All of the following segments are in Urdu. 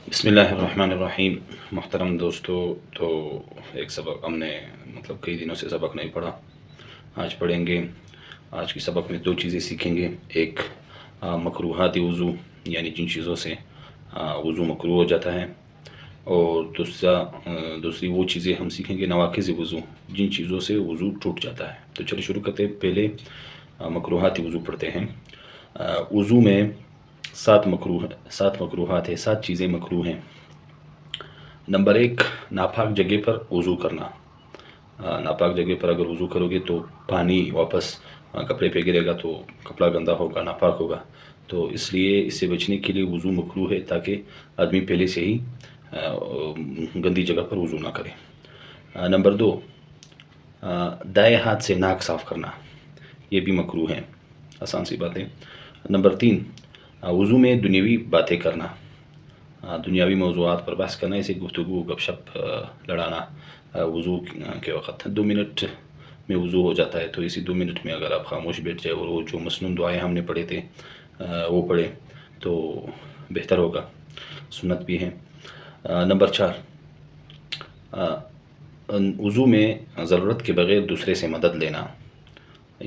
بسم اللہ الرحمن الرحیم۔ محترم دوستو، تو ایک سبق ہم نے کئی دنوں سے سبق نہیں پڑھا، آج پڑھیں گے۔ آج کی سبق میں دو چیزیں سیکھیں گے، ایک مکروہات وضو، یعنی جن چیزوں سے وضو مکروہ ہو جاتا ہے، اور دوسری وہ چیزیں ہم سیکھیں گے نواقض وضو، جن چیزوں سے وضو ٹوٹ جاتا ہے۔ تو چلو شروع کرتے ہیں، پہلے مکروہات وضو پڑھتے ہیں۔ وضو میں سات مکروہات ہیں، 7 چیزیں مکروہ ہیں۔ نمبر 1، ناپاک جگہ پر وضو کرنا۔ ناپاک جگہ پر اگر وضو کرو گے تو پانی واپس کپڑے پہ گرے گا، تو کپڑا گندا ہوگا، ناپاک ہوگا، تو اس لیے اس سے بچنے کے لیے وضو مکروہ ہے، تاکہ آدمی پہلے سے ہی گندی جگہ پر وضو نہ کرے۔ نمبر 2، دائیں ہاتھ سے ناک صاف کرنا، یہ بھی مکروہ ہے، آسان سی بات ہے۔ نمبر 3، وضو میں دنیاوی باتیں کرنا، دنیاوی موضوعات پر بحث کرنا، اسے گفتگو گپ شپ لڑانا وضو کے وقت۔ 2 منٹ میں وضو ہو جاتا ہے، تو اسی 2 منٹ میں اگر آپ خاموش بیٹھ جائے اور وہ جو مسنون دعائیں ہم نے پڑھے تھے وہ پڑھے تو بہتر ہوگا، سنت بھی ہے۔ نمبر 4، وضو میں ضرورت کے بغیر دوسرے سے مدد لینا،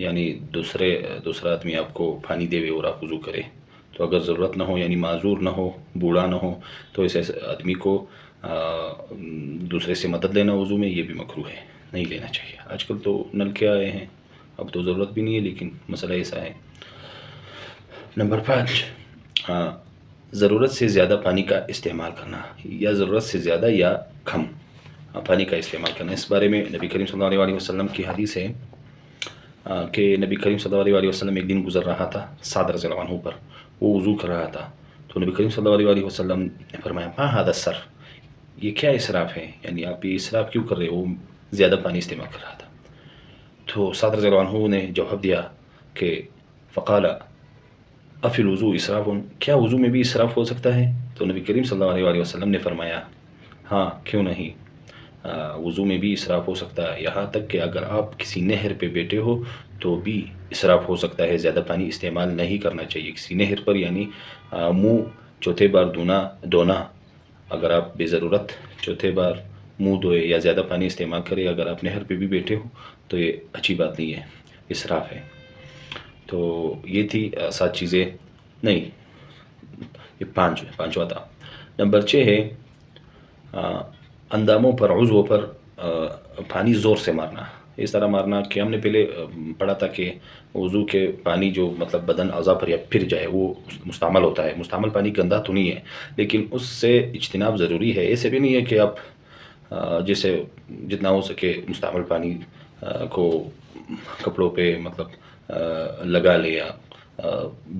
یعنی دوسرا آدمی آپ کو پانی دے اور آپ وضو کرے، تو اگر ضرورت نہ ہو، یعنی معذور نہ ہو، بوڑھا نہ ہو، تو ایسے آدمی کو دوسرے سے مدد لینا وضو میں، یہ بھی مکروہ ہے، نہیں لینا چاہیے۔ آج کل تو نل کے آئے ہیں، اب تو ضرورت بھی نہیں ہے، لیکن مسئلہ ایسا ہے۔ نمبر 5، ضرورت سے زیادہ پانی کا استعمال کرنا، یا ضرورت سے زیادہ یا کم پانی کا استعمال کرنا۔ اس بارے میں نبی کریم صلی اللہ علیہ وسلم کی حدیث ہے کہ نبی کریم صلی اللہ علیہ وسلم ایک دن گزر رہا تھا سعد رضی اللہ عنہ پر، وہ وضو کر رہا تھا، تو نبی کریم صلی اللہ علیہ وسلم نے فرمایا، ما هذا الصرف، یہ کیا اسراف ہے، یعنی آپ یہ اسراف کیوں کر رہے ہو؟ وہ زیادہ پانی استعمال کر رہا تھا۔ تو سعد رضی اللہ عنہ نے جواب دیا کہ فقال افی الوضوء اسراف، کیا وضو میں بھی اسراف ہو سکتا ہے؟ تو نبی کریم صلی اللہ علیہ وسلم نے فرمایا، ہاں کیوں نہیں، وضو میں بھی اسراف ہو سکتا ہے، یہاں تک کہ اگر آپ کسی نہر پہ بیٹھے ہو تو بھی اسراف ہو سکتا ہے، زیادہ پانی استعمال نہیں کرنا چاہیے کسی نہر پر، یعنی منہ چوتھے بار دھونا، اگر آپ بے ضرورت چوتھے بار منہ دھوئے یا زیادہ پانی استعمال کرے اگر آپ نہر پہ بھی بیٹھے ہو تو یہ اچھی بات نہیں ہے، اسراف ہے۔ تو یہ تھی 7 چیزیں، نہیں یہ 5واں تھا۔ نمبر 6 ہے انداموں پر، عضو پر پانی زور سے مارنا، اس طرح مارنا کہ ہم نے پہلے پڑھا تھا کہ وضو کے پانی جو بدن اعضاء پر یا پھر جائے وہ مستعمل ہوتا ہے، مستعمل پانی گندا تو نہیں ہے، لیکن اس سے اجتناب ضروری ہے۔ ایسے بھی نہیں ہے کہ آپ جیسے جتنا ہو سکے مستعمل پانی کو کپڑوں پہ لگا لے یا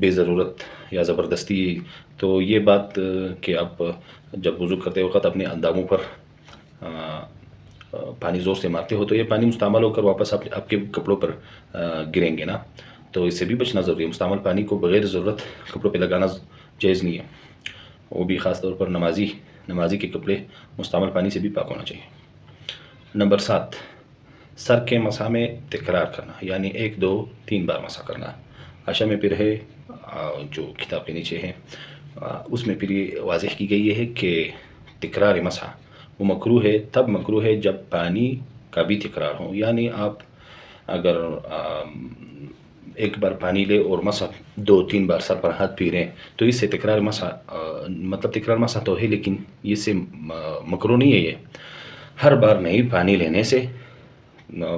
بے ضرورت یا زبردستی، تو یہ بات کہ آپ جب وضو کرتے وقت اپنے انداموں پر پانی زور سے مارتے ہو تو یہ پانی مستعمل ہو کر واپس آپ کے کپڑوں پر گریں گے نا، تو اس سے بھی بچنا ضروری ہے۔ مستعمل پانی کو بغیر ضرورت کپڑوں پہ لگانا جائز نہیں ہے، وہ بھی خاص طور پر نمازی کے کپڑے مستعمل پانی سے بھی پاک ہونا چاہیے۔ نمبر 7، سر کے مسح میں تکرار کرنا، یعنی 1 2 3 بار مسح کرنا۔ عائشہ میں پھر ہے جو کتاب کے نیچے ہے، اس میں پھر یہ واضح کی گئی ہے کہ تکرار مسح وہ مکروہ ہے، تب مکروہ ہے جب پانی کا بھی تکرار ہو، یعنی آپ اگر ایک بار پانی لے اور مسح 2 3 بار سر پر ہاتھ پھیریں تو اس سے تکرار مسح تو ہے، لیکن اس سے مکروہ نہیں ہے۔ یہ ہر بار نہیں پانی لینے سے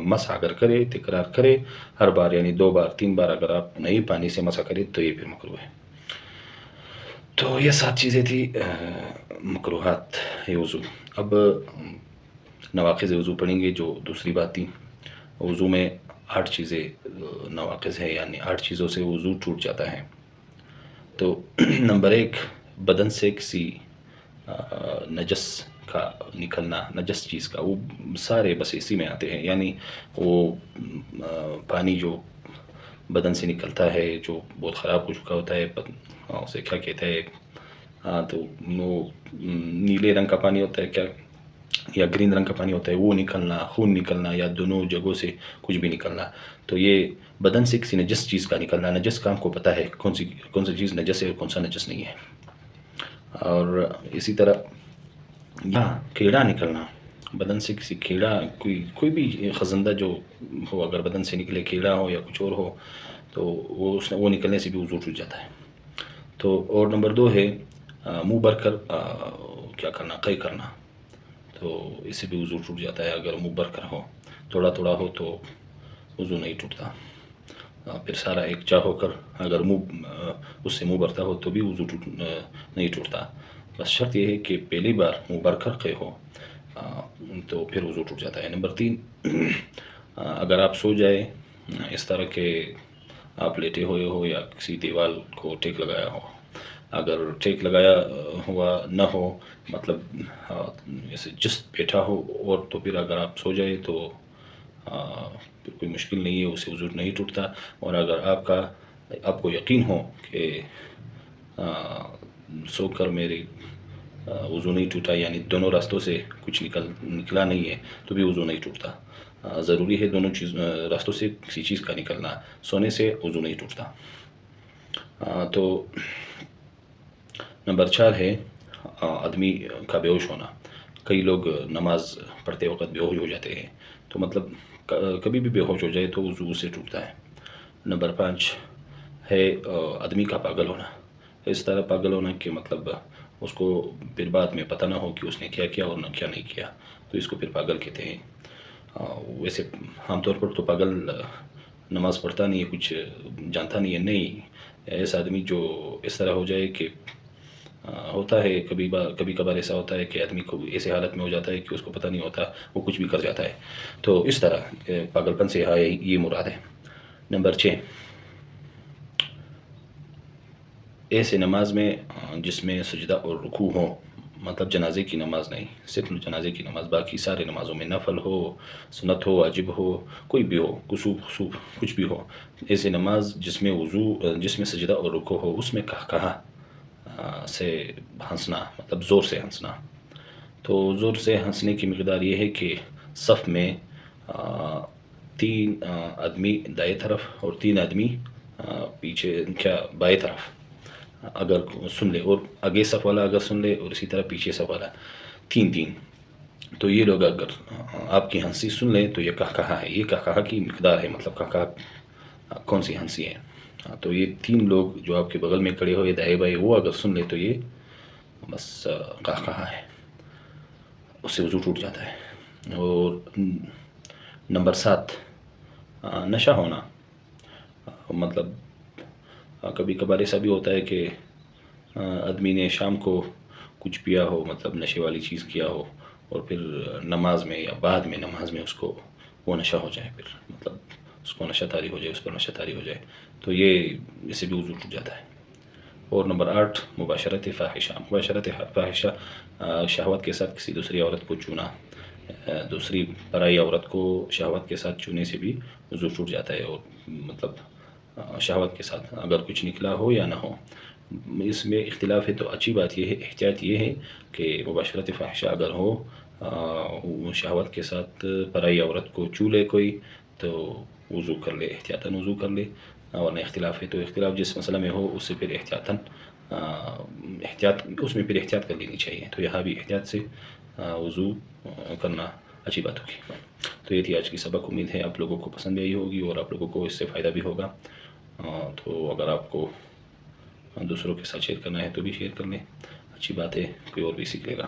مسح اگر کرے، تکرار کرے ہر بار، یعنی 2 بار 3 بار اگر آپ نئی پانی سے مسح کرے تو یہ پھر مکروہ ہے۔ تو یہ 7 چیزیں تھی مکروہات وضو۔ اب نواقض وضو پڑھیں گے، جو دوسری بات تھی۔ وضو میں 8 چیزیں نواقض ہے، یعنی 8 چیزوں سے وضو ٹوٹ جاتا ہے۔ تو نمبر 1، بدن سے کسی نجس کا نکلنا، نجس چیز کا، وہ سارے بس اسی میں آتے ہیں، یعنی وہ پانی جو بدن سے نکلتا ہے جو بہت خراب ہو چکا ہوتا ہے، اسے کیا کہتے ہیں، تو وہ نیلے رنگ کا پانی ہوتا ہے کیا، یا گرین رنگ کا پانی ہوتا ہے، وہ نکلنا، خون نکلنا، یا دونوں جگہوں سے کچھ بھی نکلنا، تو یہ بدن سے کسی نجس چیز کا نکلنا۔ نجس کا ہم کو پتہ ہے کون سی چیز نجس ہے اور کون سا نجس نہیں ہے۔ اور اسی طرح یہاں کیڑا نکلنا، بدن سے کسی کیڑا، کوئی بھی خزندہ جو ہو، اگر بدن سے نکلے، کیڑا ہو یا کچھ اور ہو، تو وہ نکلنے سے بھی وضو ٹوٹ جاتا ہے۔ تو اور نمبر 2 ہے منہ بھر کر کیا کرنا، قے کرنا، تو اس سے بھی وضو ٹوٹ جاتا ہے۔ اگر منہ بھر کر ہو، تھوڑا تھوڑا ہو تو وضو نہیں ٹوٹتا۔ پھر سارا ایک جا ہو کر اگر اس سے منہ بھرتا ہو تو بھی وضو نہیں ٹوٹتا۔ بس شرط یہ ہے کہ پہلی بار منہ بھر کر قے ہو تو پھر وضو ٹوٹ جاتا ہے۔ نمبر 3، اگر آپ سو جائے اس طرح کہ آپ لیٹے ہوئے ہو یا کسی دیوار کو ٹیک لگایا ہو، اگر ٹیک لگایا ہوا نہ ہو، مطلب ایسے جست بیٹھا ہو، اور تو پھر اگر آپ سو جائے تو پھر کوئی مشکل نہیں ہے، اس سے وضو نہیں ٹوٹتا۔ اور اگر آپ کو یقین ہو کہ سو کر میری وضو نہیں ٹوٹا، یعنی دونوں راستوں سے کچھ نکلا نہیں ہے، تو بھی وضو نہیں ٹوٹتا۔ ضروری ہے دونوں راستوں سے کسی چیز کا نکلنا، سونے سے وضو نہیں ٹوٹتا۔ تو نمبر 4 ہے آدمی کا بے ہوش ہونا۔ کئی لوگ نماز پڑھتے وقت بے ہوش ہو جاتے ہیں، تو مطلب کبھی بھی بے ہوش ہو جائے تو وضو سے ٹوٹتا ہے۔ نمبر 5 ہے آدمی کا پاگل ہونا۔ اس طرح پاگل ہونا کہ مطلب اس کو پھر بعد میں پتہ نہ ہو کہ اس نے کیا کیا اور کیا نہیں کیا، تو اس کو پھر پاگل کہتے ہیں۔ ویسے عام طور پر تو پاگل نماز پڑھتا نہیں ہے، کچھ جانتا نہیں ہے، نہیں، ایسا آدمی جو اس طرح ہو جائے کہ ہوتا ہے کبھی کبھار ایسا ہوتا ہے کہ آدمی کو ایسے حالت میں ہو جاتا ہے کہ اس کو پتہ نہیں ہوتا، وہ کچھ بھی کر جاتا ہے، تو اس طرح پاگل پن سے یہ مراد ہے۔ نمبر 6، ایسے نماز میں جس میں سجدہ اور رکوع ہو، مطلب جنازے کی نماز نہیں، صرف جنازے کی نماز، باقی سارے نمازوں میں نفل ہو، سنت ہو، واجب ہو، کوئی بھی ہو، کسوف کچھ بھی ہو، ایسے نماز جس میں سجدہ اور رکوع ہو، اس میں کہا سے ہنسنا، مطلب زور سے ہنسنا۔ تو زور سے ہنسنے کی مقدار یہ ہے کہ صف میں 3 آدمی دائیں طرف اور 3 آدمی پیچھے بائیں طرف اگر سن لے، اور آگے صف والا اگر سن لے، اور اسی طرح پیچھے صف والا، 3 تو یہ لوگ اگر آپ کی ہنسی سن لیں تو یہ کہا ہے، یہ کہا کی مقدار ہے، مطلب کہا کون سی ہنسی ہے۔ تو یہ 3 لوگ جو آپ کے بغل میں کھڑے ہوئے دائیں بائیں، وہ اگر سن لے تو یہ بس کہا ہے، اس سے وضو ٹوٹ جاتا ہے۔ اور نمبر 7، نشہ ہونا، مطلب کبھی کبھار ایسا بھی ہوتا ہے کہ آدمی نے شام کو کچھ پیا ہو، مطلب نشے والی چیز کیا ہو، اور پھر نماز میں یا بعد میں نماز میں اس کو وہ نشہ ہو جائے، پھر مطلب اس کو نشہ طاری ہو جائے، اس پر نشہ طاری ہو جائے، تو یہ اس سے بھی وضو ٹوٹ جاتا ہے۔ اور نمبر 8، مباشرت فاحشہ۔ مباشرت فاحشہ شہوت کے ساتھ کسی دوسری عورت کو چھونا، دوسری پرائی عورت کو شہوت کے ساتھ چھونے سے بھی وضو ٹوٹ جاتا ہے۔ اور مطلب شہوت کے ساتھ اگر کچھ نکلا ہو یا نہ ہو، اس میں اختلاف ہے، تو اچھی بات یہ ہے، احتیاط یہ ہے کہ مباشرت فاحشہ اگر ہو، شہوت کے ساتھ پرائی عورت کو چھو لے کوئی، تو وضو کر لے، احتیاطاً وضو کر لے، ورنہ اختلاف ہے تو اختلاف جس مسئلہ میں ہو اس سے پھر اس میں پھر احتیاط کر لینی چاہیے، تو یہاں بھی احتیاط سے وضو کرنا اچھی بات ہوگی۔ تو یہ تھی آج کی سبق، امید ہے آپ لوگوں کو پسند آئی ہوگی اور آپ لوگوں کو اس سے فائدہ بھی ہوگا۔ تو اگر آپ کو دوسروں کے ساتھ شیئر کرنا ہے تو بھی شیئر کر لیں، اچھی بات ہے، کوئی اور بھی سیکھ لے گا۔